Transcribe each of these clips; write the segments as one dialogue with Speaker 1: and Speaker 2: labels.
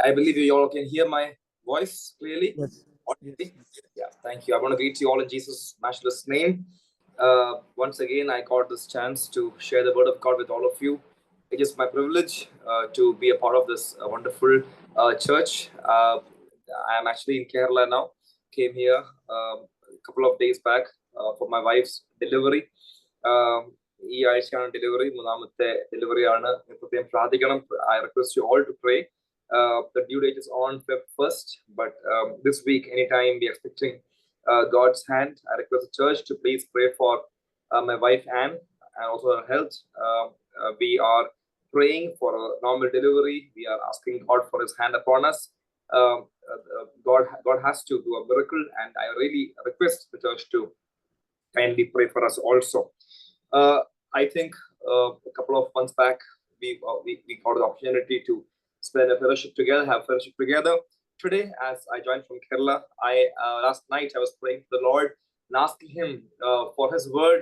Speaker 1: I believe you all can hear my voice clearly.
Speaker 2: Yes.
Speaker 1: Audibly.
Speaker 2: Yes. Yes.
Speaker 1: Yeah, thank you. I want to greet you all in Jesus' matchless name. Once again, I got this chance to share the word of God with all of you. It is my privilege to be a part of this wonderful church. I am actually in Kerala now. Came here a couple of days back for my wife's delivery. ഈ ആഴ്ചയാണ് delivery, മൂന്നാമത്തെ ഡെലിവറിയാണ്. പ്രത്യേകം പ്രാർത്ഥിക്കണം. I request you all to pray. The due date is on Feb 1st, but this week, anytime we are expecting God's hand, I request the church to please pray for my wife Anne and also her health. We are praying for a normal delivery. We are asking God for His hand upon us. God has to do a miracle, and I really request the church to kindly pray for us also. I think a couple of months back, we got the opportunity to spend a fellowship together, have fellowship together. Today, as I joined from Kerala, last night I was praying to the Lord and asking Him for His word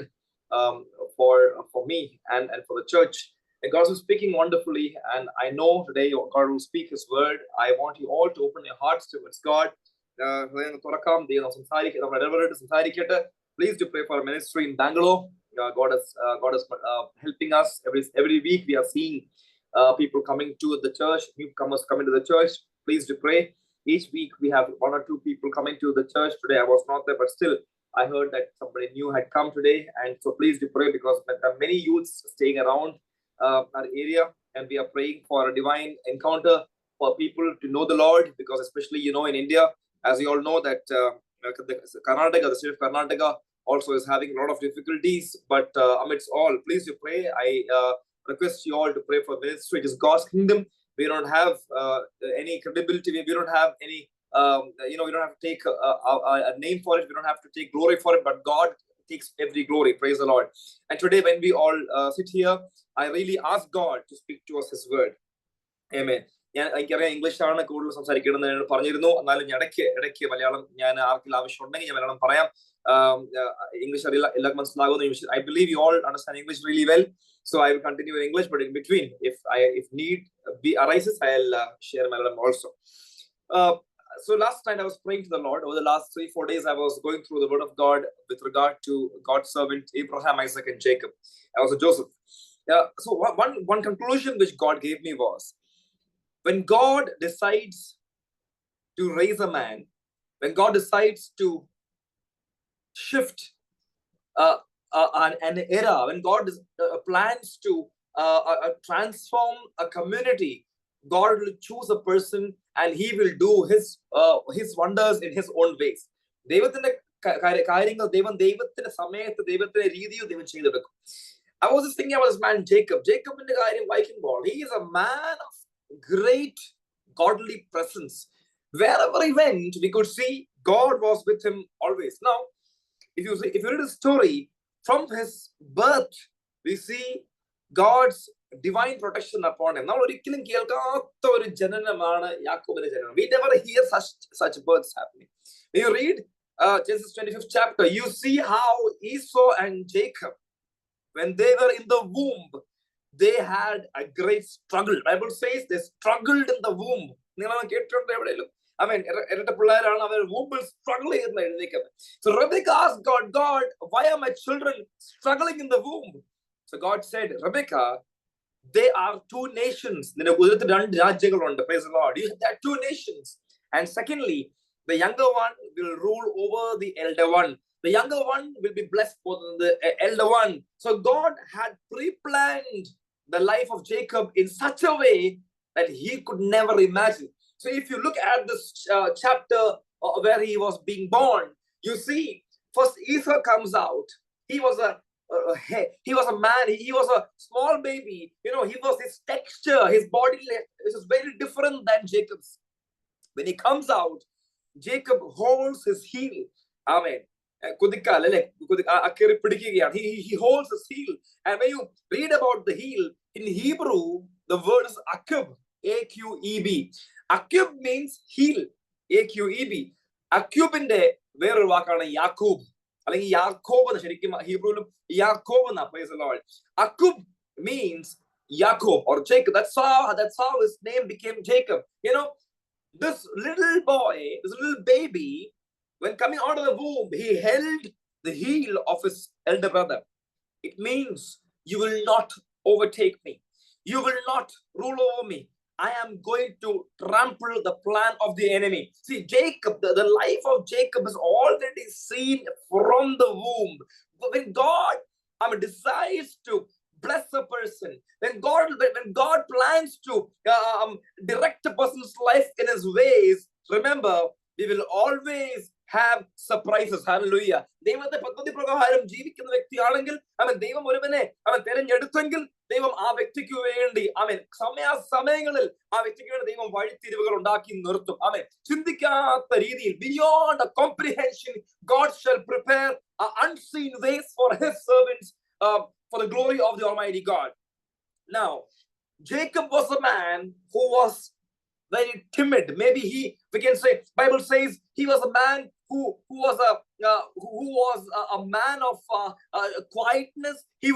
Speaker 1: for me and for the church. And God was speaking wonderfully, and I know today God will speak His word. I want you all to open your hearts towards God. Please do pray for our ministry in Bangalore. God is helping us every week. We are seeing people coming to the church, newcomers coming to the church. Please do pray. Each week we have one or two people coming to the church. Today I was not there, but still I heard that somebody new had come today, and so please do pray, because there are many youths staying around our area, and we are praying for a divine encounter for people to know the Lord, because especially in India, as you all know, that Karnataka, the state of Karnataka also is having a lot of difficulties, but amidst all, please do pray. I request you all to pray for ministry. It is God's kingdom. We don't have any credibility. We don't have any, we don't have to take a name for it. We don't have to take glory for it, but God takes every glory. Praise the Lord. And today, when we all sit here, I really ask God to speak to us His word. Amen. എനിക്കറിയാം ഇംഗ്ലീഷാണ് കൂടുതൽ സംസാരിക്കണമെന്ന് പറഞ്ഞിരുന്നു. എന്നാലും ഇടയ്ക്ക് മലയാളം ഞാൻ ആർക്കെങ്കിലും ആവശ്യമുണ്ടെങ്കിൽ ഞാൻ മലയാളം പറയാം. English എല്ലാവർക്കും മനസ്സിലാകുന്നു. I believe you all understand English really well, so I will continue in English, but in between, if need arises, I'll share Malayalam also. So last night I was praying to the Lord. Over the last 3-4 days, I was going through the word of God with regard to God's servant Abraham, Isaac, and Jacob, and also Joseph. So one conclusion which God gave me was, when God decides to raise a man, when God decides to shift an era, when God plans to transform a community, God will choose a person and He will do His wonders in His own ways. ദൈവത്തിന്റെ കാര്യങ്ങൾ ദൈവത്തിന്റെ സമയത്ത് ദൈവത്തിന്റെ രീതിയിൽ ദൈവം ചെയ്തെടുക്കും. I was just thinking about this man Jacob. Jacobന്റെ കാര്യം വായിക്കുമ്പോൾ, he is a man of great godly presence. Wherever he went, we could see God was with him always. Now, if you read the story from his birth, we see God's divine protection upon him. Now, ഒരിക്കലും കേൾക്കാത്ത ഒരു ജനനമാണ് യാക്കോബിന്റെ ജനനം. We never hear such births happening. When you read Genesis 25th chapter, you see how Esau and Jacob, when they were in the womb, they had a great struggle. The Bible says they struggled in the womb. I mean, womb will struggle. So Rebecca asked God, why are my children struggling in the womb? So God said, Rebecca, they are two nations. Praise the Lord. There are two nations. And secondly, the younger one will rule over the elder one. The younger one will be blessed more than the elder one. So God had pre-planned the life of Jacob in such a way that he could never imagine. So if you look at this chapter where he was being born, you see first Esau comes out. He was a man. He was a small baby. He was his texture, his body is very different than Jacob's. When he comes out, Jacob holds his heel. Amen. He holds his heel. And when you read about the heel, in Hebrew, the word is akub, A-Q-E-B. Akub means heel, A-Q-E-B. Akubinde വേറൊരു വാക്കാണ് യാക്കൂബ്, അല്ലെങ്കിൽ യാക്കോബ് എന്ന് ശരിക്കും ഹീബ്രുവിലും യാക്കോബ് എന്നാ. Praise the Lord. Akub means Jacob or Jacob. That's how his name became Jacob. This little boy, this little baby, when coming out of the womb, he held the heel of his elder brother. It means you will not overtake me. You will not rule over me. I am going to trample the plan of the enemy. See, Jacob, the life of Jacob is already seen from the womb. When God decides to bless a person, when God plans to direct a person's life in his ways, remember, we will always have surprises. Hallelujah. ദൈവത്തെ പദ്ധതി പ്രകാരം ജീവിക്കുന്ന വ്യക്തിയാണെങ്കിൽ ദൈവം ഒരുവനെ തെരഞ്ഞെടുത്തെങ്കിൽ ദൈവം ആ വ്യക്തിക്ക് വേണ്ടി സമയങ്ങളിൽ ആ വ്യക്തിക്ക് വേണ്ടി ദൈവം വഴിത്തിരിവുകൾ ഉണ്ടാക്കി നിർത്തും. ചിന്തിക്കാത്ത രീതിയിൽ, beyond a comprehension, God shall prepare unseen ways for his servants, for the glory of the Almighty God. Now, Jacob was a man who was very timid. Maybe we can say, Bible says he was a man who was a man of quietness. He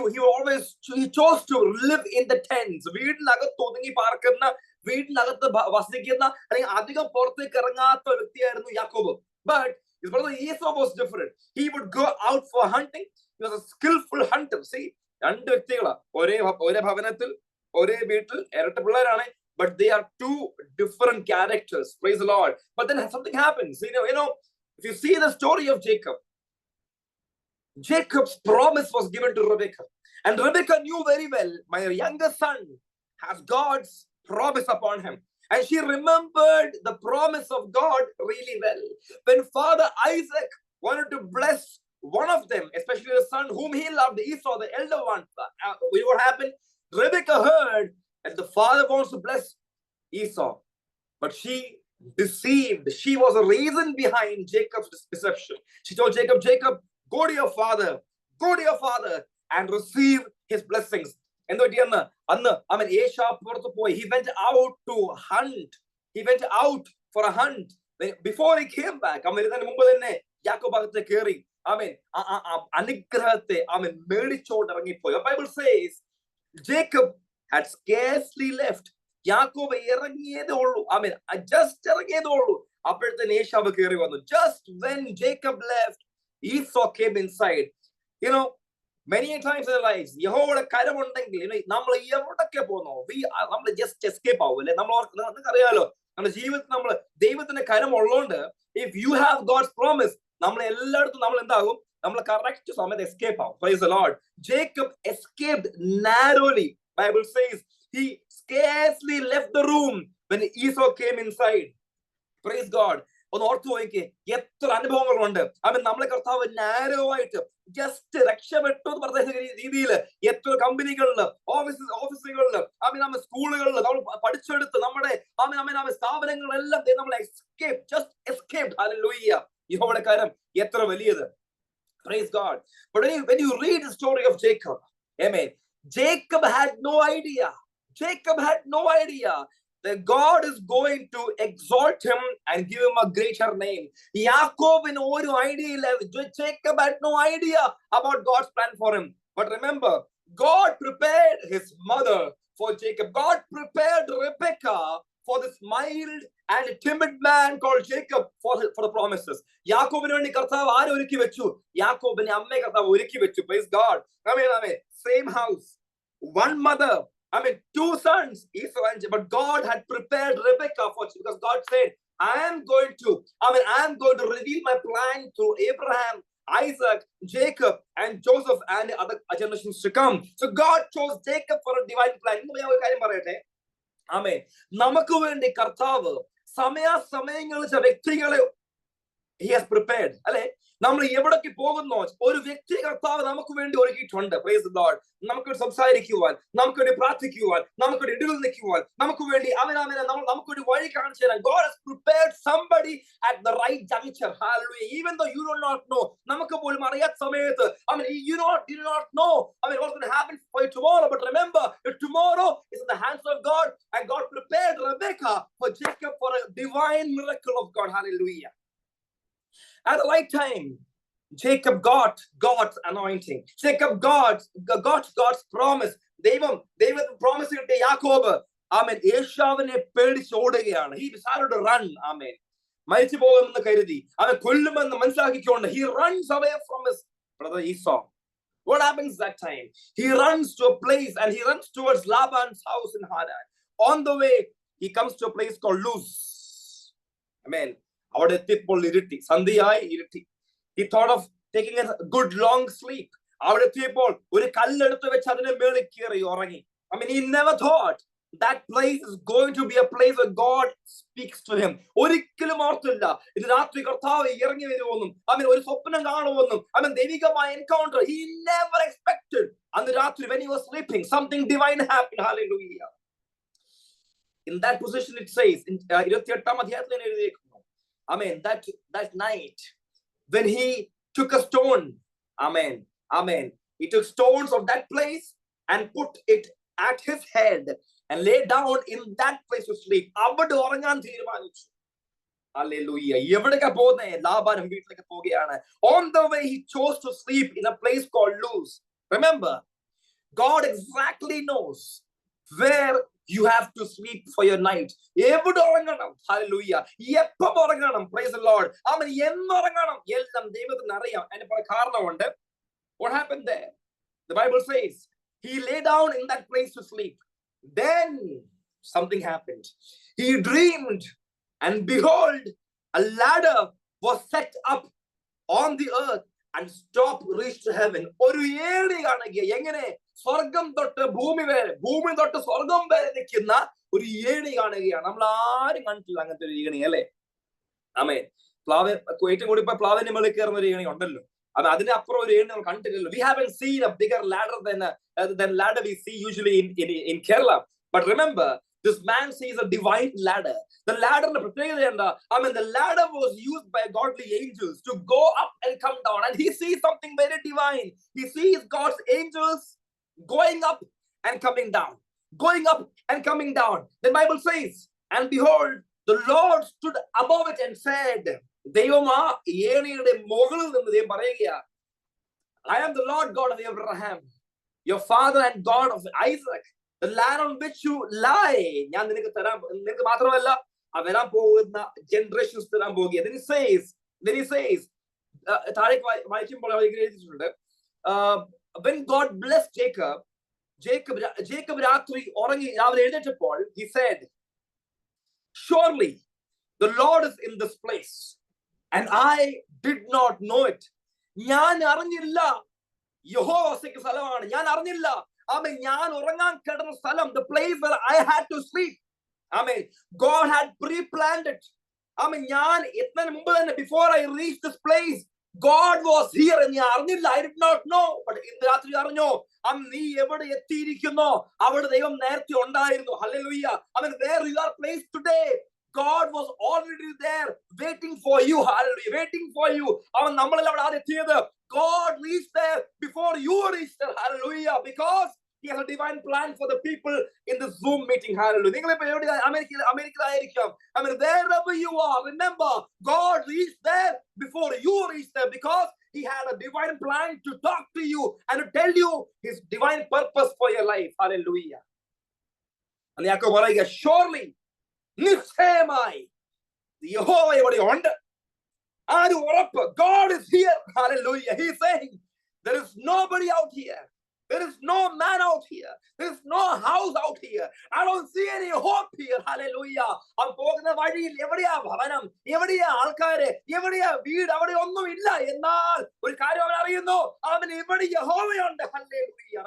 Speaker 1: chose to live in the tents. വീടിനകത്ത് ഒതുങ്ങി പാർക്കുന്ന, വീടിനകത്ത് വസിക്കുന്ന, അല്ലെങ്കിൽ അധികം പുറത്തേക്ക് ഇറങ്ങാത്ത വ്യക്തിയായിരുന്നു യാക്കോബ്. But his brother Esau was different. He would go out for hunting. He was a skillful hunter. See, രണ്ട് വ്യക്തികളാ, ഒരേ ഭവനത്തിൽ ഒരേ വീട്ടിൽ ഇരട്ട പിള്ളേരാണ്, but they are two different characters. Praise the Lord. But then something happens. You know, if you see the story of Jacob, Jacob's promise was given to Rebekah. And Rebekah knew very well, my younger son has God's promise upon him. And she remembered the promise of God really well. When Father Isaac wanted to bless one of them, especially the son whom he loved, Esau, the elder one, what happened? Rebekah heard that the father wants to bless Esau, but she deceived. She was a reason behind Jacob's deception. She told Jacob, Jacob, go to your father and receive his blessings. He went out to hunt. He went out for a hunt. Before he came back, the Bible says Jacob had scarcely left. യാക്കോബ് ഇറങ്ങിയതേ ഉള്ളൂ. just ഇറങ്ങിയതേ ഉള്ളൂ. അപ്പോഴത്തേന് ഏശാവ് കയറി വന്നു. Just when Jacob left, Esau came inside. You know, many times in our lives, യഹോവയുടെ കരമുണ്ടെങ്കിൽ നമ്മൾ എവിടൊക്കെ പോകുന്നു, നമ്മൾ ജസ്റ്റ് എസ്കേപ്പ് ആവൂല്ലേ. നിങ്ങൾക്ക് അറിയാലോ, നമ്മുടെ ജീവിതത്തിൽ നമ്മൾ ദൈവത്തിന്റെ കരം ഉള്ളതുകൊണ്ട്, if you have God's promise, നമ്മൾ എല്ലായിടത്തും നമ്മൾ എന്താകും, നമ്മൾ കറക്റ്റ് സമയത്ത് എസ്കേപ്പ് ആവും. Praise the Lord. Jacob escaped narrowly. Bible says he scarcely left the room when Esau came inside. Praise God. ഒന്ന് ഓർത്തു നോക്കിയേ, എത്ര അനുഭവങ്ങളുണ്ട്. നമ്മളെ കർത്താവ് നാരോ ആയിട്ട് ജസ്റ്റ് രക്ഷപ്പെട്ടു എന്ന് പറഞ്ഞ രീതിയിൽ എത്ര കമ്പനികളില്, ഓഫീസുകളില്, സ്കൂളുകളിൽ നമ്മൾ പഠിച്ചെടുത്ത് നമ്മുടെ സ്ഥാപനങ്ങളെല്ലാം നമ്മൾ എസ്കേപ്ഡ്. ഹല്ലേലൂയ. യഹോവയുടെ കരം എത്ര വലിയത്. Praise God. But when you read the story of Jacob, amen, Jacob had no idea. Jacob had no idea that God is going to exalt him and give him a greater name. Jacob in no idea. Jacob had no idea about God's plan for him. But remember, God prepared his mother for Jacob. God prepared Rebekah for this mild and timid man called Jacob for the promises. യാക്കോബിന് വേണ്ടി കർത്താവ് ആരെ ഒരുക്കി വെച്ചു? യാക്കോബിനെ അമ്മയെ കർത്താവ് ഒരുക്കി വെച്ചു. Praise God. Same house, one mother, two sons, Esau and Jacob. But God had prepared Rebekah for it, because God said, I am going to reveal my plan to Abraham, Isaac, Jacob, and Joseph, and other generations to come. So God chose Jacob for a divine plan. നമുക്ക് വേണ്ടി കർത്താവ് സമയാസമയങ്ങളിൽ വ്യക്തികളെ he has prepared. അല്ലെ, നമ്മൾ എവിടേക്ക് പോകുന്നോ ഒരു വ്യക്തി കർത്താവ് നമുക്ക് വേണ്ടി ഒരുക്കിയിട്ടുണ്ട്. Praise the Lord. നമുക്ക് സംസാരിക്കുവാൻ, നമുക്ക് വേണ്ടി പ്രാർത്ഥിക്കുവാൻ, നമുക്ക് വേണ്ടി ഇടയിൽ നിൽക്കുവാൻ, നമുക്ക് വേണ്ടി നമുക്ക് വേണ്ടി വഴി കാണിച്ചു തരാൻ. God has prepared somebody at the right juncture. Hallelujah. Even though you do not know, നമുക്ക് പോലും അറിയാത്ത സമയത്ത്, you do not know what's going to happen for you tomorrow. But remember, tomorrow is in the hands of God, and God prepared Rebekah for Jacob for a divine miracle of God. Hallelujah. At the right time, Jacob got God's anointing. Jacob got God's promise. ദൈവം promise കിട്ടിയ യാക്കോബ് ആമേൻ ഏശാവിനെ പേടിച്ച് ഓടുകയാണ്. He decided to run. ആമേൻ മരിച്ചു പോകുമെന്ന് കരുതി, അവൻ കൊല്ലുമെന്ന് മനസ്സിലാക്കിക്കൊണ്ട് he runs away from his brother Esau. What happens that time? He runs to a place and he runs towards Laban's house in Haran. On the way, he comes to a place called Luz. Amen. അവിടെ എത്തിയപ്പോൾ ഇരുട്ടി, സന്ധ്യയായി ഇരുട്ടി. He thought of taking a good long sleep. അവിടെ എത്തിയപ്പോൾ ഒരു കല്ലെടുത്ത് വെച്ച് അതിനെ മേളിൽ കയറി ഉറങ്ങി. I mean, he never thought that place is going to be a place where God speaks to him. ഒരിക്കലും ഓർത്തില്ല ഇത് രാത്രി കർത്താവ് ഇറങ്ങി വരുമെന്നും ഒരു സ്വപ്നം കാണുമെന്നും ദൈവികമായ എൻകൗണ്ടർ. He never expected. അന്ന് രാത്രി when he was sleeping, something divine happened. Hallelujah. In that position it says in 28ാം അധ്യായത്തിൽ എഴുതിയിരിക്കുന്നു, amen, that night when he took a stone, amen, he took stones of that place and put it at his head and lay down in that place to sleep. അവിടെ ഉറങ്ങാൻ തീരുമാനിച്ചു. Hallelujah. എവിടേക്കാ പോകുന്നേ? ലാബാനും വീട്ടിലേക്ക് പോവുകയാണ്. On the way he chose to sleep in a place called Luz. Remember, God exactly knows where you have to sleep for your night. എവിടെ ഉറങ്ങണം? Hallelujah. എപ്പം ഉറങ്ങണം? Praise the Lord. എന്ന് ഉറങ്ങണം എല്ലാം ദൈവത്തിന് അറിയാം. അതിന് പല കാരണമുണ്ട്. What happened there? The Bible says he lay down in that place to sleep. Then something happened. He dreamed, and behold, a ladder was set up on the earth and stop reached to heaven. ഒരു ഏണി കാണുക. എങ്ങനെ? സ്വർഗം തൊട്ട് ഭൂമി വരെ, ഭൂമി തൊട്ട് സ്വർഗം വരെ നിൽക്കുന്ന ഒരു ഏണി കാണുകയാണ്. നമ്മൾ ആരും കണ്ടിട്ടില്ല അങ്ങനത്തെ ഒരു ഏണി, അല്ലേ? ആമേൻ. പ്ലാവ് ഏറ്റവും കൂടി ഇപ്പൊ പ്ലാവിന്റെ മേളിൽ കയറുന്ന ഒരു ഏണി ഉണ്ടല്ലോ. അതിനപ്പുറം ഒരു ഏണി നമ്മൾ കണ്ടിട്ടില്ലല്ലോ. We haven't seen a bigger ladder than ladder we see usually in Kerala. But remember, this man sees a divine ladder. The ladder, the ladder was used by godly angels to go up and come down. And he sees something very divine. He sees God's angels going up and coming down, going up and coming down. The Bible says, and behold, the Lord stood above it and said, ദൈവമാ ഏണിയുടെ മുകളിൽ നിന്ന് ദൈവം പറയുക, I am the Lord God of Abraham, your father, and God of Isaac. The land on which you lie, ഞാൻ നിനക്ക് തരാൻ, നിനക്ക് മാത്രമല്ല വരാൻ പോകുന്ന ജനറേഷൻസ് തരാൻ പോകുക. Then he says താഴേക്ക് വായിക്കുമ്പോൾ എഴുതിയിട്ടുണ്ട്, when God blessed Jacob രാത്രി ഉറങ്ങി രാവിലെ എഴുന്നേറ്റപ്പോൾ he said, surely the Lord is in this place and I did not know it. ഞാൻ അറിഞ്ഞില്ല യഹോവയുടെ സ്ഥലമാണ്, ഞാൻ അറിഞ്ഞില്ല. ഞാൻ ഉറങ്ങാൻ കിടന്ന സ്ഥലം, the place where I had to sleep. God had pre-planned it. ഞാൻ എത്തുന്നതിന് മുമ്പ് തന്നെ, before I reached this place, God was here. and ഞാൻ അറിഞ്ഞില്ല. I did not know. But ഇന്ന് രാത്രി അറിഞ്ഞോ, നീ എവിടെ എത്തിയിരിക്കുന്നോ അവിടെ ദൈവം നേരത്തെ ഉണ്ടായിരുന്നു. Hallelujah. Where you are placed today, God was already there waiting for you. Hallelujah. Waiting for you. നമ്മളെല്ലാം അവിടെ ആദ്യം എത്തിയത്. God reached there before you reached there. Hallelujah. Because he has a divine plan for the people in the Zoom meeting. Hallelujah. നിങ്ങളിപ്പോ എവിടെ? അമേരിക്കയിലായിരിക്കാം. Wherever you are, remember, God reached there before you reached there, because he had a divine plan to talk to you and to tell you his divine purpose for your life. Hallelujah. And യാക്കോബ് പറയുക, surely, നിശ്ചയമായി യഹോവ ഇവിടെ ഉണ്ട്. ആര് ഉറപ്പ്? God is here. Hallelujah. He is saying, there is nobody out here. There is no man out here. There is no house out here. I don't see any hope here. Hallelujah. പോകുന്ന വഴിയിൽ എവിടെയാ ഭവനം, എവിടെയാ ആൾക്കാര്, എവിടെയാ വീട്, അവിടെ ഒന്നും ഇല്ല. എന്നാൽ ഒരു കാര്യം അവൻ അറിയുന്നു, അവൻ ഇവിടെ യഹോവയുണ്ട്. Hallelujah.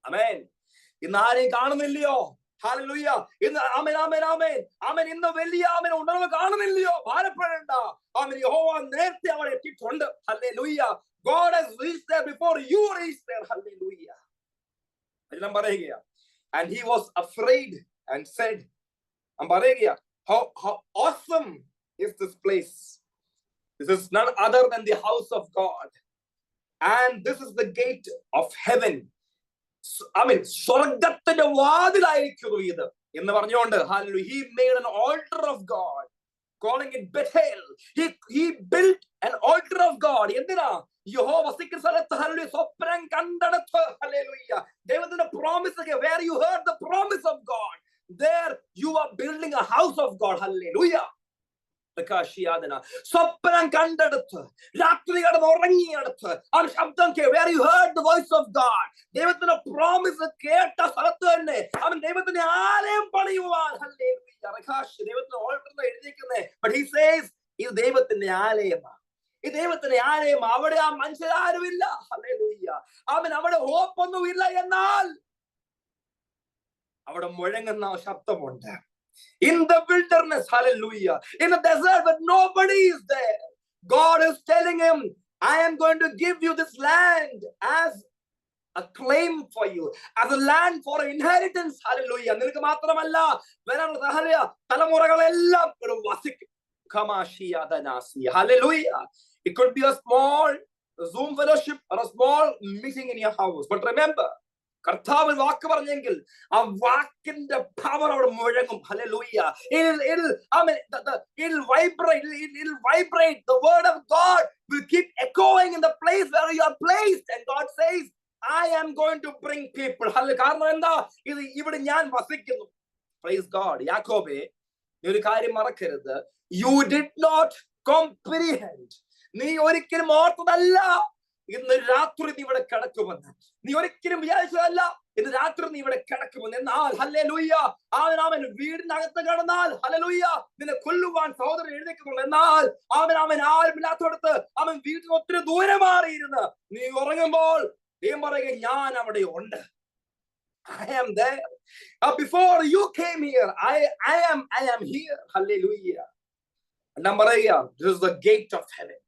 Speaker 1: ആമേൻ. ഇന്ന് ആരെയും കാണുന്നില്ലയോ? Hallelujah. ഇന്ന് വലിയ ഉണർവ് കാണുന്നില്ലയോ? ഭാരപ്പെടേണ്ട. യഹോവ നേരത്തെ അവിടെ എത്തിയിട്ടുണ്ട്. Hallelujah. God has reached there before you reached there. Hallelujah. And he was afraid and said, how awesome is this place. This is none other than the house of God. And this is the gate of heaven. സ്വർഗത്തിന്റെ വാതിലായിരിക്കുന്നു ഇത് എന്ന് പറഞ്ഞുകൊണ്ട്, hallelujah, he made an altar of God, calling it Bethel. He built an altar of God. എന്തിനാ? യഹോവ വസിക്കുന്ന സ്ഥലത്ത് hallelujah സ്വപ്നം കണ്ടെടുത്ത് hallelujah ദൈവത്തിന്റെ പ്രോമിസ് ഒക്കെ where you heard the promise of God, there you are building a house of God. Hallelujah. സ്വപ്നം കണ്ടെടുത്ത് രാത്രി കടന്ന് ഉറങ്ങിയെടുത്ത് ആ ശബ്ദം where you heard the voice of God, ദൈവത്തിന്റെ പ്രോമിസ് കേട്ട സ്ഥലത്ത് തന്നെ അവൻ ദൈവത്തിന്റെ ആലയം പണിയുവാൻ. ദൈവത്തിന്റെ ഓൾട്ടർ എഴുതിയിരിക്കുന്നേ. But he says ഇത് ദൈവത്തിന്റെ ആലയമാണ്, ഈ ദൈവത്തിന്റെ ആലയം. അവിടെ ആ മനുഷ്യരാരുമില്ല. ഹല്ലേലൂയ. അവൻ അവിടെ ഹോപ്പൊന്നുമില്ല, എന്നാൽ അവിടെ മുഴങ്ങുന്ന ശബ്ദമുണ്ട്. In the wilderness, hallelujah, in the desert where nobody is there, God is telling him, I am going to give you this land as a claim for you, as a land for inheritance. Hallelujah. നിനക്ക് മാത്രമല്ല, വരാനുള്ള തലമുറകളെല്ലാം വസിക്കും. Hallelujah. It could be a small Zoom fellowship or a small meeting in your house, but remember, കർത്താവ് വാക്ക് പറഞ്ഞെങ്കിൽ ആ വാക്കിന്റെ power അവിടെ മുഴങ്ങും. Hallelujah. It'll vibrate. The word of God will keep echoing in the place where you are placed, and God says, I am going to bring people. കാരണം എന്താ? ഇത് ഇവിടെ ഞാൻ വസിക്കുന്നു. Praise God. യാക്കോബേ, നീ ഒരു കാര്യം മറക്കരുത്. You did not comprehend. നീ ഒരിക്കലും ഓർത്തതല്ല ഇന്ന് രാത്രി നീ ഇവിടെ കിടക്കുമെന്ന്. നീ ഒരിക്കലും വിചാരിച്ചതല്ല ഇന്ന് രാത്രി നീ ഇവിടെ കിടക്കുമെന്ന്. എന്നാൽ ഹല്ലേലൂയ, അവൻ വീടിനകത്ത് കിടന്നാൽ ഹല്ലേലൂയ നിന്നെ കൊല്ലുവാൻ സഹോദരൻ എഴുന്നേൽക്കുന്നുള്ളൂ. എന്നാൽ അവൻ ആരുമില്ലാത്തടുത്ത് അവൻ വീട്ടിൽ ഒത്തിരി ദൂരെ മാറിയിരുന്ന് നീ ഉറങ്ങുമ്പോൾ ദൈവം പറയുക, ഞാൻ അവിടെ ഉണ്ട്. I am there. Before you came here, I am here. Hallelujah. ഞാൻ പറയുക, this is the gate of heaven.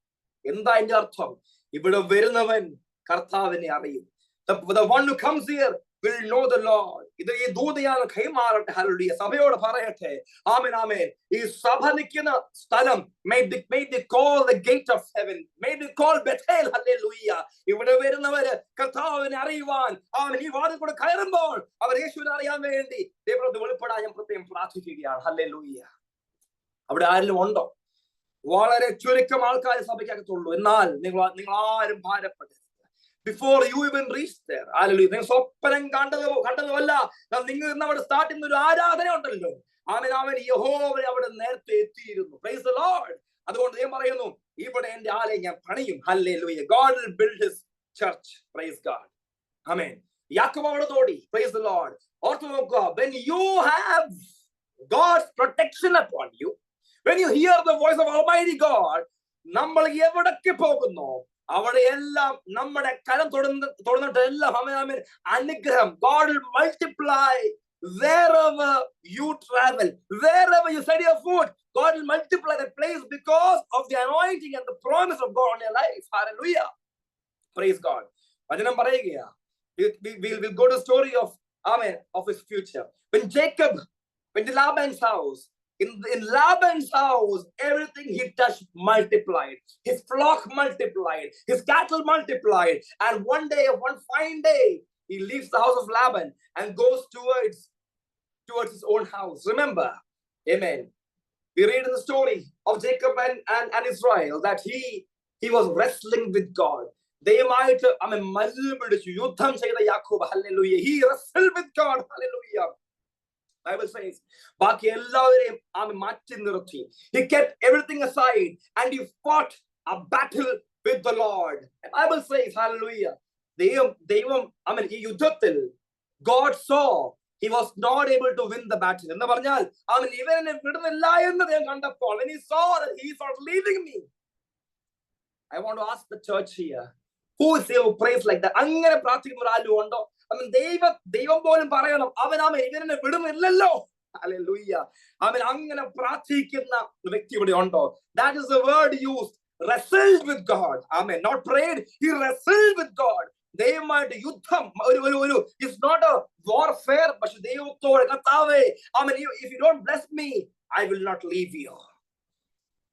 Speaker 1: എന്താ അതിന്റെ അർത്ഥം? ഇവിടെ വരുന്നവൻ കർത്താവിനെ അറിയും. The one who comes here will know the Lord. ഇത് ഈ ദൂതയാണ് കൈമാറട്ടെ. ഹല്ലേലൂയ. സഭയോട് പറയട്ടെ, ആമേൻ ആമേൻ. ഈ സഭ നിൽക്കുന്ന സ്ഥലം may they call the gate of heaven, may they call Bethel. Hallelujah. ഇവിടെ വരുന്നവര് കർത്താവിനെ അറിയുവാൻ അവൻ ഈ വാതിൽ കൂടെ കയറുമ്പോൾ അവർ യേശുവിനെ അറിയാൻ വേണ്ടി ദൈവത്തെ വെളിപ്പെടാൻ ഞാൻ പ്രത്യേകം പ്രാർത്ഥിക്കുകയാണ്. ഹല്ലേലൂയ. അവിടെ ആരെങ്കിലും ഉണ്ടോ? വളരെ ചുരുക്കം ആൾക്കാർ സഭയ്ക്കകത്തുള്ളൂ. എന്നാൽ നിങ്ങൾ ആരും ഭാരപ്പെടരുത്. Before you even reach there, hallelujah, നിങ്ങൾ സ്വപ്നം കണ്ടതുമല്ല, നിങ്ങൾ ഇന്ന് അവിടെ സ്റ്റാർട്ട് ചെയ്യുന്ന ഒരു ആരാധന ഉണ്ടല്ലോ. അവൻ യഹോവ അവിടെ നേരത്തെ എത്തിയിരുന്നു. Praise the Lord. അതുകൊണ്ട് ഞാൻ പറയുന്നു, ഇവിടെ എന്റെ ആലയം ഞാൻ പണിയും. Hallelujah. God will build his church. Praise God. Amen. യാക്കോബ് അവിടെ തോടി. Praise the Lord. ഓർത്തു നോക്കുക, when you have God's protection upon you, when you hear the voice of Almighty God, നമ്മൾ എവിടേക്ക് പോകുന്നു അവിടെ എല്ലാം നമ്മുടെ കരം തൊടുന്നിട്ട് എല്ലാം അനുഗ്രഹം. God will multiply wherever you travel, wherever you set your foot. God will multiply that place because of the anointing and the promise of God on your life. Hallelujah. Praise God. വചനം പറയുകയാ, we'll go to the story of his future. When Jacob went to Laban's house, in Laban's house, everything he touched multiplied. His flock multiplied, his cattle multiplied, and one fine day, he leaves the house of Laban and goes towards his own house. Remember, amen. We read in the story of Jacob and Israel that he was wrestling with God. ദൈവമായിട്ട് മല്ല് പിടിച്ചു യുദ്ധം ചെയ്ത യാക്കോബ്. Hallelujah. He wrestled with God. Hallelujah. Bible says, ബാക്കി എല്ലാവരെയും മാറ്റി നിർത്തി. He kept everything aside and he fought a battle with the Lord. And Bible says, hallelujah, ദൈവം ഈ യുദ്ധത്തിൽ God saw he was not able to win the battle. എന്ന് പറഞ്ഞാൽ ഇവനെ വിടുന്നില്ല എന്ന് ദൈവം കണ്ടപ്പോൾ, when he saw that he is not leaving me, I want to ask the church here, who is able to praise like that? അങ്ങനെ പ്രാർത്ഥിക്കുന്ന ഒരാളും ഉണ്ടോ? ദൈവം പോലും പറയണം, ഇവനെ വിടുന്നില്ലല്ലോ. ഹല്ലേലൂയ. അങ്ങനെ പ്രാർത്ഥിക്കുന്ന വ്യക്തി ഇവിടെ ഉണ്ടോ? That is the word used. Wrestled with God. Amen. Not prayed. He wrestled with God. ദൈവമായിട്ട് യുദ്ധം. It's not a warfare, പക്ഷെ ദൈവത്തോട് കർത്താവേ, if you don't bless me, I will not leave you.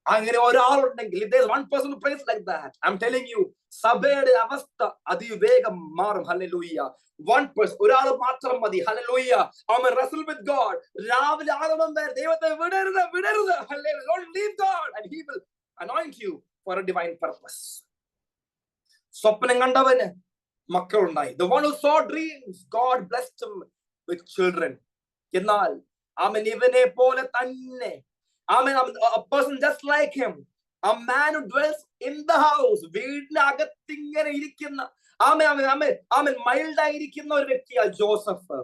Speaker 1: അങ്ങനെ ഒരാളുണ്ടെങ്കിൽ, if there's one person who prays like that, I'm telling you, സഭയുടെ അവസ്ഥ അതിവേഗം മാറും. ഹല്ലേലൂയ. One person, ഒരാൾ മാത്രം മതി. ഹല്ലേലൂയ. wrestle with God. രാവിലെ ആകണം വരെ ദൈവത്തെ വിടരുത്. Hallelujah. Don't leave God, and he will anoint you for a divine purpose. സ്വപ്നം കണ്ടവന് മക്കളുണ്ടായി. The one who saw dreams, God blessed him with children. എന്നാൽ അവൻ ഇവനെ പോലെ തന്നെ, a person just like him, a man who dwells in the house, വീടിനകത്തിങ്ങനെ ഇരിക്കുന്ന mild ആയിരിക്കുന്ന ഒരു വ്യക്തിയാണ് Joseph.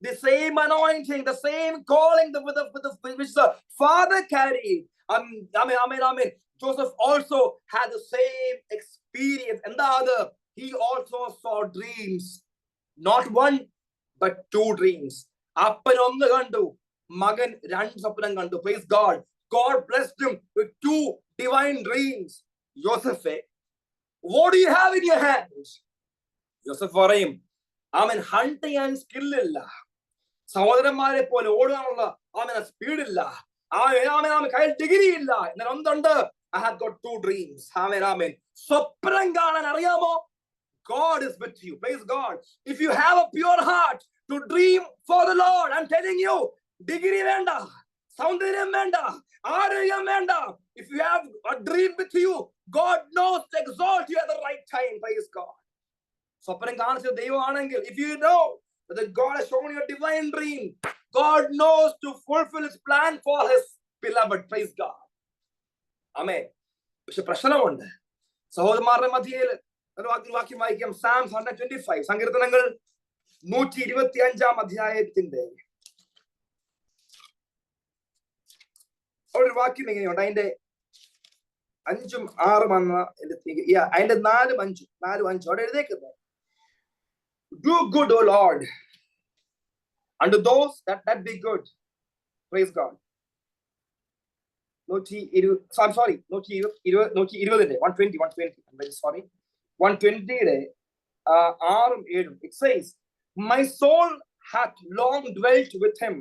Speaker 1: The same anointing, the same calling which the father carried. Joseph also had the same experience. And the other, he also saw dreams. Not one, but two dreams. അപ്പൻ ഒന്ന് കണ്ടു, മകൻ രണ്ട് സ്വപ്നം കണ്ടു. Praise God. God blessed him with two divine dreams. Joseph, what do you have in your hands? Joseph പറയും, hunt ചെയ്യാൻ സ്കില്ലില്ല, സഹോദരന്മാരെ പോലെ ഓടാനുള്ള സ്പീഡില്ല, കയ്യിൽ ഡിഗ്രി ഇല്ല. എന്നാൽ എന്തുണ്ട്? I have got two dreams. സ്വപ്നം കാണാൻ അറിയാമോ? God is with you. Praise God. If you have a pure heart to dream for the Lord, I'm telling you, degree venda, saundaryam venda, aarogyam venda. If you have a dream with you, God knows to exalt you at the right time. Praise God. സ്വപ്നം കാണിച്ച ദൈവമാണെങ്കിൽ, if you know that God has shown you a divine dream, God knows to fulfill his plan for his beloved. Praise God. Amen. പക്ഷെ പ്രശ്നമുണ്ട് സഹോദരന്മാരുടെ മധ്യയിൽ. വാക്യം വായിക്കാം. Psalms 125, സങ്കീർത്തനങ്ങൾ 125 അധ്യായത്തിന്റെ ഒരു വാക്യം എങ്ങനെയുണ്ട്? അതിന്റെ 5ഉം 6ഉം അതിന്റെ 4ഉം 5ഉം അവിടെ എഴുതേക്കുന്നത്, do good, O Lord, unto those that be good. Praise God. 120, I'm very sorry. 120 6ഉം 7ഉം. It says, my soul hath long dwelt with him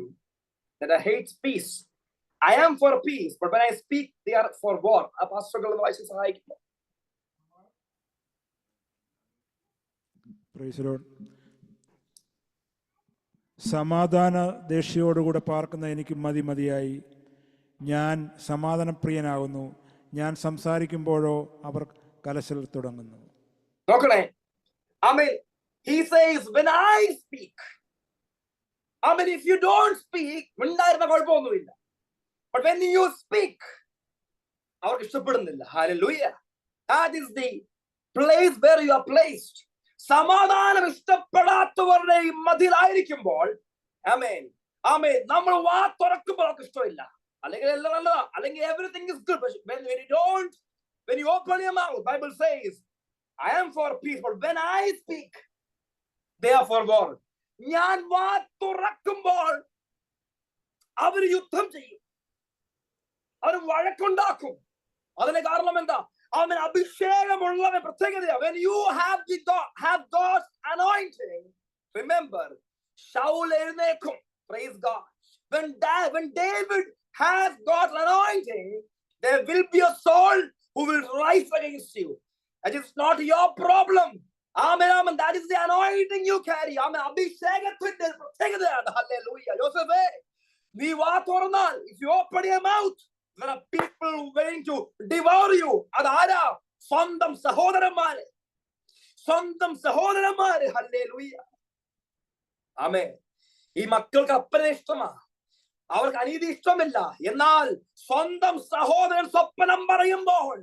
Speaker 1: that I hate peace. I am for peace, but when I speak, they are for war. ആ പാസ്റ്ററുകൾ വായിച്ച് സഹായിക്കുന്നു.
Speaker 2: Praise lord. സമാധാന ദേശിയോടുകൂടെ പാർക്കുന്ന എനിക്ക് മതിയായി. ഞാൻ സമാധാനപ്രിയനാകുന്നു. ഞാൻ സംസാരിക്കുമ്പോഴോ അവർ കലശൽ തുടങ്ങുന്നു.
Speaker 1: നോക്കണേ. He says, when I speak. If you don't speak, ഉണ്ടായിരുന്ന കുഴപ്പമൊന്നുമില്ല. But when you speak, അവർക്ക് ഇഷ്ടപ്പെടുന്നില്ല. Hallelujah. That is the place where you are placed. സമാധാനം ഇഷ്ടപ്പെടാത്തവരുടെ ഈ മതിലായിരിക്കുമ്പോൾ, നമ്മൾ വാ തുറക്കുമ്പോൾ അവർക്ക് ഇഷ്ടമില്ല. അല്ലെങ്കിൽ എല്ലാം നല്ലതാ, അല്ലെങ്കിൽ everything is good. When you open your mouth, Bible says, I am for peace, but when I speak, they are for war. ഞാൻ വാ തുറക്കുമ്പോൾ അവർ യുദ്ധം ചെയ്യും, അവർ വഴക്കുണ്ടാക്കും. അതിന് കാരണം എന്താ? അഭിഷേകമുള്ളവൻ പ്രത്യേകത. When you have God's anointing, remember, Shaul എഴുന്നേൽക്കും. Praise God. When David has God's anointing, there will be a soul who will rise against you. That is not your problem. Amen. That is the anointing you carry. അഭിഷേകത്തിന്റെ പ്രത്യേകതയാണ്. Hallelujah. Joseph, നീ വാ തുറന്നാൽ, if you open your mouth, there are people waiting to devour you. അതാരാ? സ്വന്തം സഹോദരന്മാര്. Hallelujah. ആമേൻ. ഈ മക്കൾക്ക് അപ്പനെ ഇഷ്ടമാ, അവർക്ക് അനീതി ഇഷ്ടമില്ല. എന്നാൽ സ്വന്തം സഹോദരൻ സ്വപ്നം പറയുമ്പോൾ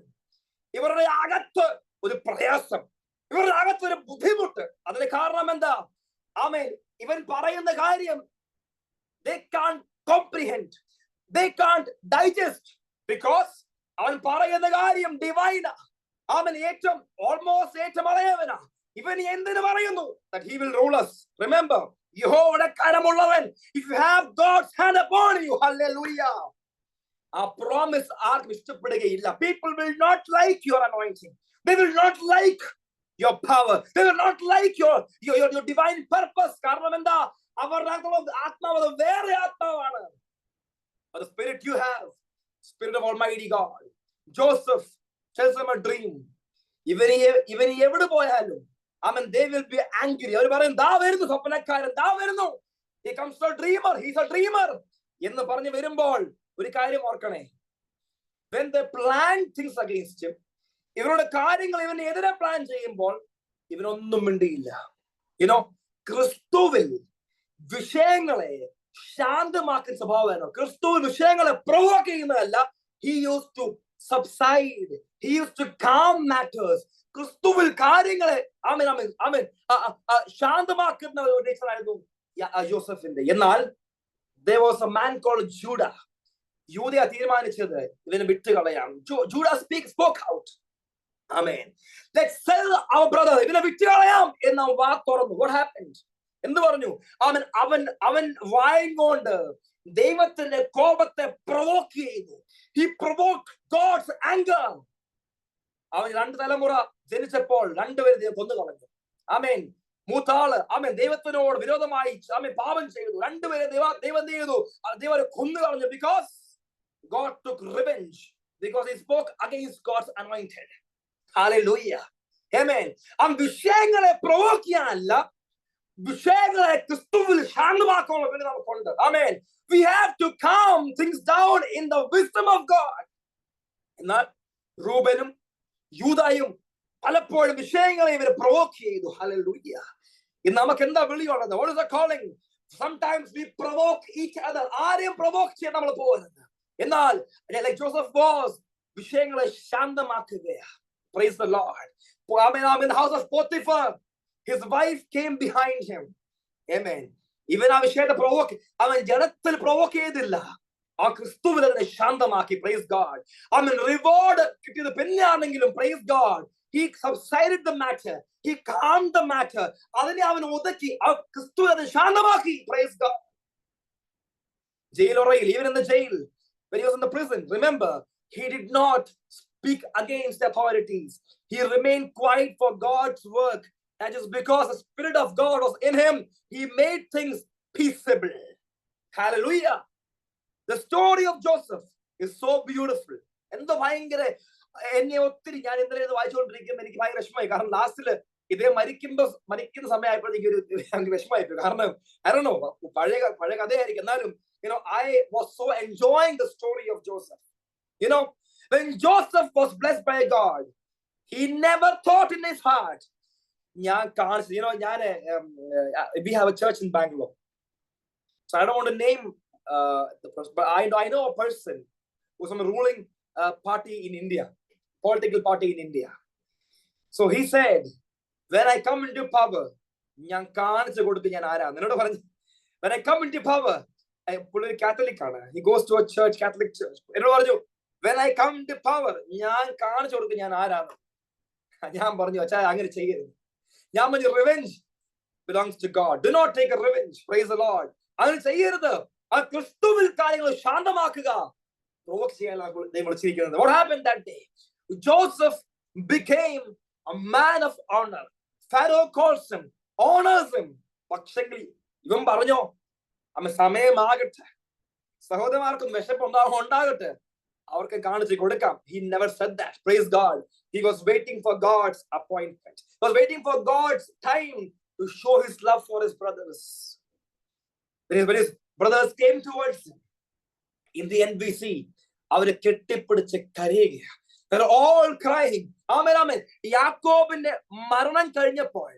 Speaker 1: ഇവരുടെ അകത്ത് ഒരു പ്രയാസം, ഇവരുടെ അകത്ത് ഒരു ബുദ്ധിമുട്ട്. അതിന് കാരണം എന്താ? ഇവൻ പറയുന്ന കാര്യം they can't comprehend, they can't digest, because അവൻ പറയുന്ന കാര്യം ഡിവൈനാ. ഏറ്റവും ഇളയവനാ. ഇവൻ എന്തിനു പറയുന്നു? That he will rule us. Remember, യഹോവയുടെ കരമുള്ളവൻ. If you have God's hand upon you, hallelujah, ആ പ്രോമിസ് ആർക്കും ഇഷ്ടപ്പെടുകയില്ല. People will not like your anointing. They will not like your power. They will not like your divine purpose. കാരണം എന്താ? അവരുടെ ആത്മാവ് വേറെ ആത്മാവാണ്. The spirit you have, spirit of Almighty God. Joseph tells them a dream. ഇവന് എവിടെ പോയാലും they will be angry. അവർ പറയും, ദാ വരുന്നു സ്വപ്നക്കാരൻ, ദാ വരുന്നു. He comes a dreamer. He's a dreamer എന്ന് പറഞ്ഞു വരുമ്പോൾ ഒരു കാര്യം ഓർക്കണേ. When they plan things against him, ഇവരുടെ കാര്യങ്ങൾ ഇവന് എതിരെ പ്ലാൻ ചെയ്യുമ്പോൾ ഇവനൊന്നും മിണ്ടിയില്ല. യുനോ, ക്രിസ്തുവിൽ വിഷയങ്ങളെ ശാന്തമാക്കുന്ന സ്വഭാവമായിരുന്നു. ക്രിസ്തു വിഷയങ്ങളെ പ്രൊവോക്ക് ചെയ്യുന്നതല്ല. He used to subside. He used to calm matters. ക്രിസ്തുവിൽ കാര്യങ്ങളെ ശാന്തമാക്കുന്ന ഒരു നേച്ചറായിരുന്നു യോസഫിന്റെ. എന്നാൽ there was a man called Judah. യൂദയ തീരുമാനിച്ചത് ഇവനെ വിട്ടുകളയാം. Judah spoke out. Amen. Let's sell our brother. ഇവനെ വിട്ടുകളയാം എന്ന് വാ തുറന്നു. What happened? എന്ത് പറഞ്ഞു? അവൻ വായും കൊണ്ട് ദൈവത്തിന്റെ കോപത്തെ പ്രൊവോക്ക് ചെയ്തു. He provoked God's anger. അവൻ 2 തലമുറ ജനിച്ചപ്പോൾ 2 പേരെ ദൈവം കൊന്നു കളഞ്ഞു. ആമേൻ. മൂത്താള് ദൈവത്തിനോട് വിരോധമായി പാപം ചെയ്തു. 2 പേരെ ദൈവം ചെയ്തു, ദൈവം കൊന്നു കളഞ്ഞു. Because God took revenge, because he spoke against God's anointed. Hallelujah. Amen. വിഷയങ്ങളെ പ്രൊവോക്ക് ചെയ്യാനല്ല, വിഷയങ്ങളെ ക്രിസ്തുവിൽ ശാന്തമാക്കാനുള്ള വേണ്ടി നമുക്കുണ്ട്. ആമേൻ. We have to calm things down in the wisdom of God. എന്നാൽ റൂബനും യൂദായും പലപ്പോഴും വിഷയങ്ങളെ ഇവരെ പ്രൊവോക്ക് ചെയ്തു. ഹല്ലേലൂയ. ഇന്ന് നമുക്ക് എന്താ വിളിയുള്ളത്? What is the calling? Sometimes we provoke each other. ആരെയും പ്രൊവോക്ക് ചെയ്യാൻ നമ്മൾ പോകരുത്. എന്നാൽ like Joseph was, വിഷയങ്ങളെ ശാന്തമാക്കുകയാ. Praise the Lord. I'm in the house of Potiphar. His wife came behind him. Amen. ഇവൻ ആ വിഷയത്തെ അവൻ ജനത്തിൽ പ്രൊവോക്ക് ചെയ്തില്ല. ആ ക്രിസ്തുവിൽ അതിനെ ശാന്തമാക്കി. Praise God. റിവാർഡ് കിട്ടിയത് പിന്നെയാണെങ്കിലും Praise God. He subsided the matter. He calmed the matter. അതിനെ അവൻ ഒതുക്കി. ആ ക്രിസ്തുവിൽ അതിനെ ശാന്തമാക്കി. Praise God. ജയിലറയിൽ, even in the jail, when he was in the prison, remember, he did not speak against the authorities. He remained quiet for God's work. That is because the Spirit of God was in him. He made things peaceable. Hallelujah. The story of Joseph is so beautiful. എന്തോ ഭയങ്കര എന്നെ ഒത്തിരി ഞാൻ ഇന്നലെ ഇത് വായിച്ചുകൊണ്ടിരിക്കുമ്പോൾ എനിക്ക് ഭയങ്കര വിഷമമായി. കാരണം ലാസ്റ്റില് ഇതേ മരിക്കുന്ന സമയമായപ്പോഴത്തേക്ക് ഒരു വിഷമമായിപ്പോയി. കാരണം I don't know, പഴയ കഥയായിരിക്കും. എന്നാലും I was so enjoying the story of Joseph. When Joseph was blessed by God, he never thought in his heart. We have a church in Bangalore, so I don't want to name the person, but I know a person who's from a ruling party in India, political party in India. So he said, when I come into power, when I come into power, Catholic, he goes to a church, Catholic church. When I come to power, revenge belongs to God. Do not take a revenge. Praise the Lord. What happened that day? Joseph became a man of honor. Pharaoh calls him, honors him. സമയമാകട്ടെ, സഹോദരന്മാർക്കും വിശപ്പുണ്ടാകട്ടെ, അവർക്ക് കാണിച്ചു കൊടുക്കാം. He never said that. Praise God. He was waiting for God's appointment. He was waiting for God's time to show his love for his brothers. When his brothers came towards him in the NBC, അവരെ കെട്ടിപ്പിടിച്ച് കരയുക. They're all crying. Amen, amen. യാക്കോബിന്റെ മരണം കഴിഞ്ഞപ്പോൾ,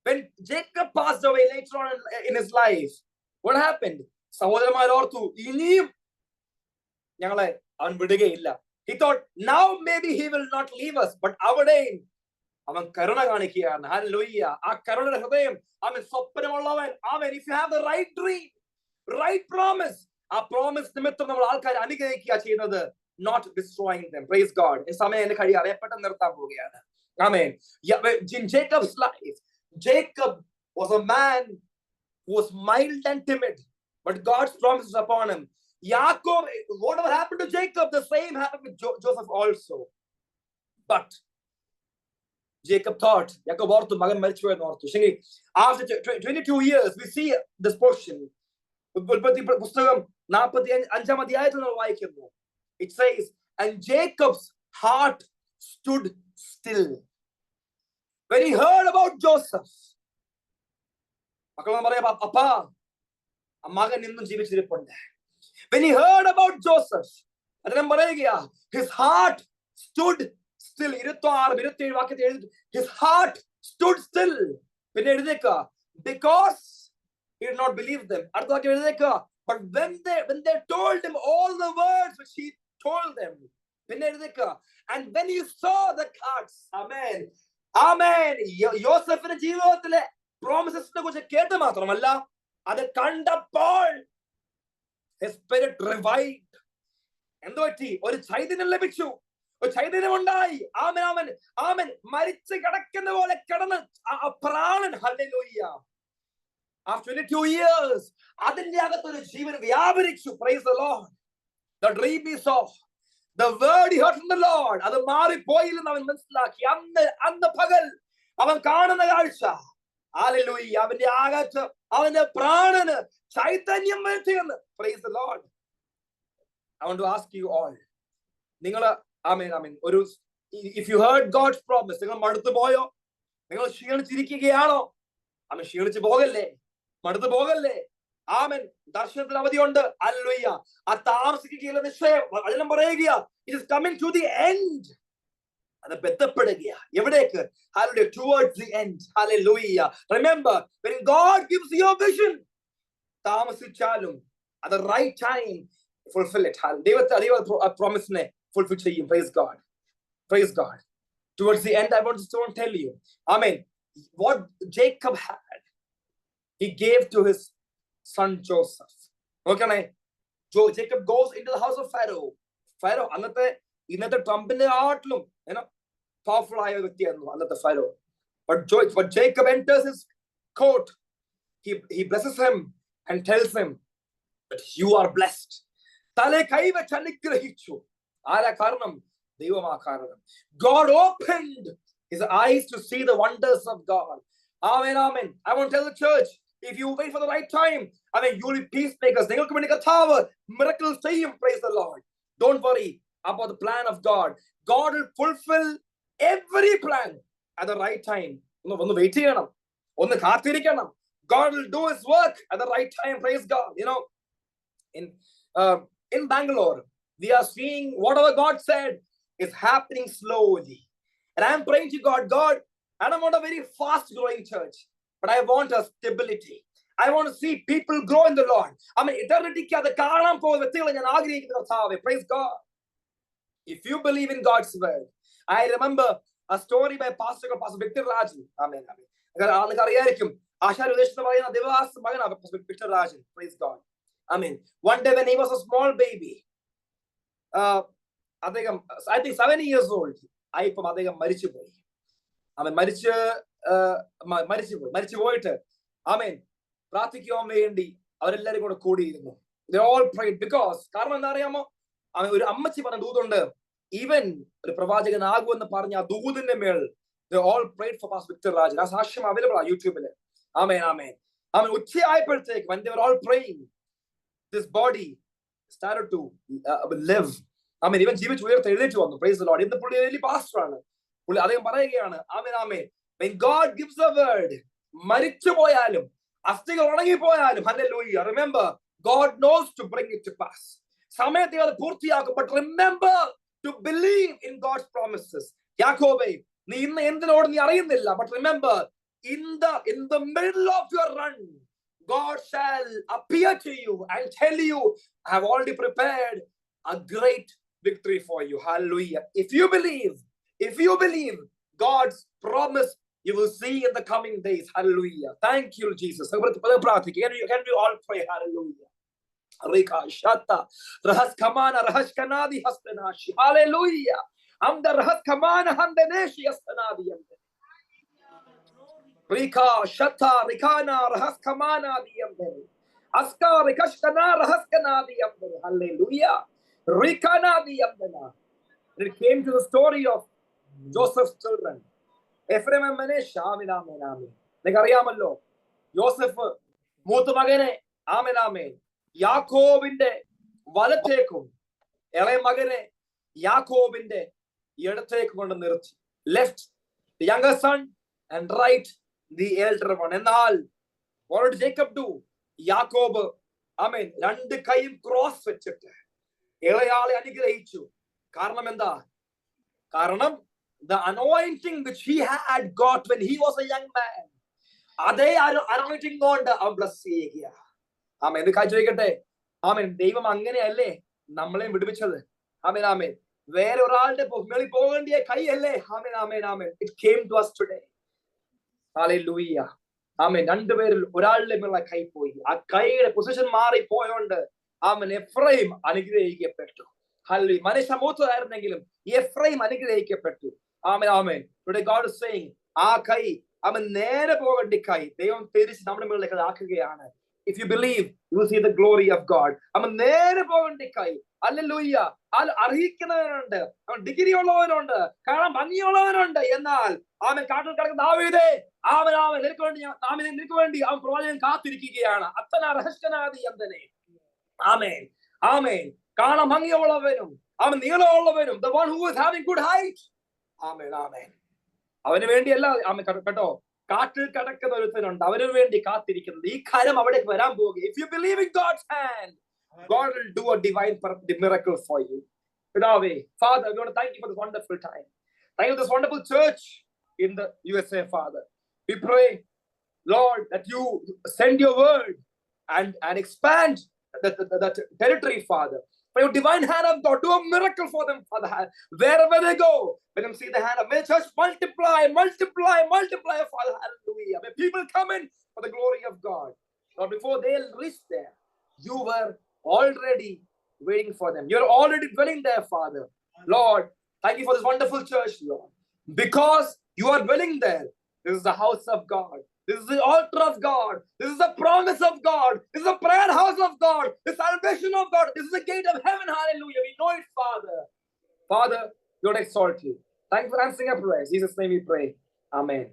Speaker 1: when Jacob passed away later on in his life, what happened? സഹോദരന്മാർ ഓർത്തു, ഇനിയും ഞങ്ങളെ അവൻ വിടുകയില്ല. He thought, now maybe he will not leave us, but അവിടെയും അവൻ കരുണ കാണിക്കുകയാണ്. ഹല്ലേലൂയ. ആ കരുണയുടെ ഹൃദയം, അവൻ സ്വപ്നമുള്ളവൻ. അവൻ, if you have the right dream, right promise, ആ പ്രോമിസ് നിമിത്തം നമ്മൾ ആൾക്കാരെ അനുഗ്രഹിക്കുക ചെയ്യുന്നത്, not destroying them. Praise God. ഈ സമയം എന്നെ കഴിയാതെ പെട്ടെന്ന് നിർത്താൻ പോവുകയാണ്. Amen. In Jacob's life, Jacob was a man who was mild and timid, but God's promise was upon him. Jacob, whatever happened to Jacob, the same happened with Joseph also. But Jacob thought, after 22 years, we see this portion. It says, and Jacob's heart stood still when he heard about Joseph. When he heard about Joseph, his heart stood still 26-27 വാക്യത്തിൽ എഴുതി, his heart stood still. പിന്നെ എഴുതേക്കുക, because he did not believe them. അടുത്ത വാക്യം എഴുതേക്കുക, but when they told him all the words which he told them. പിന്നെ എഴുതേക്കുക, and when he saw the cards. Amen. Amen. യോസഫിന്റെ ജീവിതത്തിലെ പ്രോമിസസിനെ കുറിച്ച് കേട്ട് മാത്രമല്ല, അത് കണ്ടപ്പോൾ his spirit revived. എന്ത് പറ്റി? ഒരു ചൈതന്യം ലഭിച്ചു, ഒരു ചൈതന്യം ഉണ്ടായി. ആമേൻ, ആമേൻ, ആമേൻ. മരിച്ചു കിടക്കുന്ന പോലെ കിടന്ന് പ്രാണൻ, ഹല്ലേലൂയ. After 22 years, അതിന്റെ അകത്തൊരു ജീവൻ വ്യാപരിച്ചു. Praise the Lord. The dream he saw, the word he heard from the Lord, അത് മാറിപ്പോയില്ലെന്ന് അവൻ മനസ്സിലാക്കി. അന്ന് പകൽ അവൻ കാണുന്ന കാഴ്ച, ഹല്ലേലൂയ, അവന്റെ ആകാശ, അവന്റെ പ്രാണന് ചൈതന്യം വരുത്തിയെന്ന്. Praise the Lord. I want to ask you all, നിങ്ങൾ, ആമേൻ, ആമേൻ, ഒരു, if you heard God's promise, നിങ്ങൾ മടുത്തു പോയോ? നിങ്ങൾ ക്ഷീണിച്ചിരിക്കുകയാണോ? ആമേൻ, ക്ഷീണിച്ചു പോകല്ലേ, മടുത്തു പോകല്ലേ. ആമേൻ, ദർശനത്തിൽ അവധിയുണ്ട്. ഹല്ലേലൂയ. ആ താമസിക്കുകയില്ല നിശ്ചയം. വചനം പറയുക, it is coming to the end. അത് ബന്ധപ്പെടുക. എവിടേക്ക്? Hallelujah, towards the end. Hallelujah. Remember, when God gives you a vision, താമസിച്ചാലും at the right time fulfill it. ദൈവത്തെ പ്രോമിസിനെ fulfill ചെയ്യും. Praise God. Praise God. Towards the end, I want to tell you, amen, what Jacob had, he gave to his son Joseph. Okay, Jacob goes into the house of Pharaoh. Pharaoh, ഇന്നത്തെ ട്രംപിന്റെ ആട്ടിലും powerful ആയ വ്യക്തിയായിരുന്നു അന്നത്തെ Pharaoh. But Jacob enters his court. He blesses him and tells him that you are blessed. തലേ കൈവച്ച് അനുഗ്രഹിച്ചു. ആരാ കാരണം? ദൈവമാ കാരണം. God opened his eyes to see the wonders of God. Amen, amen. I want to tell the church, if you wait for the right time, I mean, you will be peacemakers. നിങ്ങൾക്ക് വേണ്ടി കർത്താവ് miracles ചെയ്യും. Praise the Lord. Don't worry about the plan of God. God will fulfill every plan at the right time. ഒന്ന് wait ചെയ്യണം, ഒന്ന് കാത്തിരിക്കണം. God will do his work at the right time. Praise God. In Bangalore, we are seeing whatever God said is happening slowly. And I'm praying to God, I don't want a very fast growing church, but I want a stability. I want to see people grow in the Lord. I mean, eternity ku adu kaanan povuna vyaktigal njan aagrihikkunnu Karthave. Praise God. If you believe in God's word, I remember a story by Pastor Victor Rajan. Amen, amen. Anak ariyarikkum, Ashar Udeshna parayna Devas magana Pastor Victor Rajan. Praise God. Amen. One day when he was a small baby, I think 7 years old, ഇപ്പം അദ്ദേഹം മരിച്ചുപോയി. അവൻ മരിച്ചു പോയിട്ട് ആമേൻ പ്രാർത്ഥിക്കുവാൻ വേണ്ടി അവരെല്ലാരും കൂടെ കൂടിയിരുന്നു. They all prayed because, കാരണം എന്താ അറിയാമോ, അവൻ ഒരു അമ്മച്ചി പറഞ്ഞ ദൂതുണ്ട്, ഈവൻ ഒരു പ്രവാചകനാകുമെന്ന് പറഞ്ഞ ആ ദൂതിന്റെ മേൽ they all prayed for Pastor Victor Rajan. ആ സാക്ഷ്യം അവൈലബിൾ ആ യൂട്യൂബില്. ആമേൻ, ആമേൻ. അവൻ ഉച്ചയായപ്പോഴത്തേക്ക് when they were all praying, this body started to live. ആമേൻ, ഇവൻ ജീവിച്ച് ഉയർത്ത് എഴുന്നേറ്റ് വന്നു. Praise the Lord. ഇന്ന് പുള്ളി വലിയ പാസ്റ്റർ ആണ്. പുള്ളി അദ്ദേഹം പറയുകയാണ്, ആമേൻ, ആമേൻ, when God gives a word, മരിച്ചു പോയാലും അസ്ഥികൾ ഉണങ്ങിപ്പോയാലും, hallelujah, remember, God knows to bring it to pass. സമയത്തെ അത് പൂർത്തിയാക്കും. But remember to believe in God's promises. യാക്കോബേ, നീ ഇന്ന് എന്തിനോട് നീ അറിയുന്നില്ല, but remember, in the middle of your run, God shall appear to you and tell you, I have already prepared a great victory for you. Hallelujah. If you believe God's promise, you will see in the coming days. Hallelujah. Thank you, Jesus. Can we all pray? Hallelujah. Rika Shata Rahas Kamana Rahash Kanadi Hastanashi. Hallelujah. Amda Rahas Kamana Handaneshi Hastanadi. Rika Shata Rikana Rahas Kamana Diambe. Aska Rikashkana Rahas Kanadi. Hallelujah. Rikana Diambe. It came to the story of Joseph's children. Ephraim and Manasseh. Amen, amen, amen. നിങ്ങറിയാമല്ലോ, യോസഫ് മൂത്ത മകനെ, ആമേൻ, ആമേൻ, യാക്കോബിന്റെ വലത്തേക്കും ഇളയ മകനെ യാക്കോബിന്റെ ഇടത്തേക്കും കൊണ്ട് നിർത്തി. Left the younger son and right the elder one. എന്നാൽ what did Jacob do? യാക്കോബ്, ആമേൻ, രണ്ട് കൈയും ക്രോസ് വെച്ചിട്ട് ഇളയാളെ അനുഗ്രഹിച്ചു. കാരണം എന്താ? കാരണം the anointing which he had got when he was a young man, അതേ anointing കൊണ്ട് അവൻ ബ്ലസ് ചെയ്യുക. ആമേൻ. ഇത് കാര്യം ചോദിക്കട്ടെ, ആമേൻ, ദൈവം അങ്ങനെയല്ലേ നമ്മളെ വിടുവിച്ചത്? ആമേൻ, ആമേൻ. വേറെ ഒരാളുടെ മേളിൽ പോകേണ്ടിയ കൈയല്ലേ? ആമേൻ, ആമേൻ, ആമേൻ. It came to us today. ഹല്ലേലൂയ. ആമേൻ. രണ്ടുപേരിൽ ഒരാളുടെ മേലുള്ള കൈ പോയി. ആ കൈയുടെ പൊസിഷൻ മാറി പോയോണ്ട് ആമേൻ എഫ്രൈം അനുഗ്രഹിക്കപ്പെട്ടു. ഹല്ലേലൂയ. മനുഷ്യ മൂത്തതായിരുന്നെങ്കിലും എഫ്രൈം അനുഗ്രഹിക്കപ്പെട്ടു. ആമേൻ, ആമേൻ. Today God is saying, ആ കൈ അവൻ നേരെ പോകേണ്ട കൈ ദൈവം തിരിച്ച് നമ്മുടെ മുകളിലേക്ക് ആക്കുകയാണ്. If you believe, you will see the glory of God. അവൻ നേരെ പോകേണ്ട കൈ. ഹല്ലേലൂയ. അർഹിക്കുന്നവനുണ്ട്, അവൻ ഡിഗ്രി ഉള്ളവനുണ്ട്, കാണാൻ ഭംഗിയുള്ളവനുണ്ട്. എന്നാൽ അവൻ കാട്ടിൽ കിടക്കുന്ന ദാവീദേ, അവൻ നിനക്ക് വേണ്ടി അവൻ പ്രവാചകൻ കാത്തിരിക്കുകയാണ്. അത്തന രഹസ്യനാദി എന്തനെ. ആമേൻ, ആമേൻ. കാണാൻ ഭംഗിയുള്ളവനും അവൻ നീളമുള്ളവനും, the one who is having good height. ആമേൻ, ആമേൻ. അവന് വേണ്ടിയല്ല ആമേൻ കേട്ടോ, കാട്ടിൽ കിടക്കുന്ന ഒരുത്തനുണ്ട്, അവന് വേണ്ടി കാത്തിരിക്കുന്നത്. ഈ കാര്യം അവിടെ വരാൻ പോവുക. If you believe in God's hand, God will do a divine miracle for you. Father, we want to thank you for this wonderful time. Thank you for this wonderful church in the USA, Father. We pray, Lord, that you send your word and expand the territory, Father. For your divine hand of God, do a miracle for them, Father. Wherever they go, let them see the hand of, may the church multiply, Father. Hallelujah. May people come in for the glory of God. Lord, before they reach there, you were already waiting for them. You're already dwelling there, Father. Lord, thank you for this wonderful church, Lord. Because you are dwelling there, this is the house of God. This is the altar of God. This is the promise of God. This is the prayer house of God. The salvation of God. This is the gate of heaven. Hallelujah. We know it, Father. Father, Lord, exalt you. Thank you for answering our prayers. In Jesus' name we pray. Amen.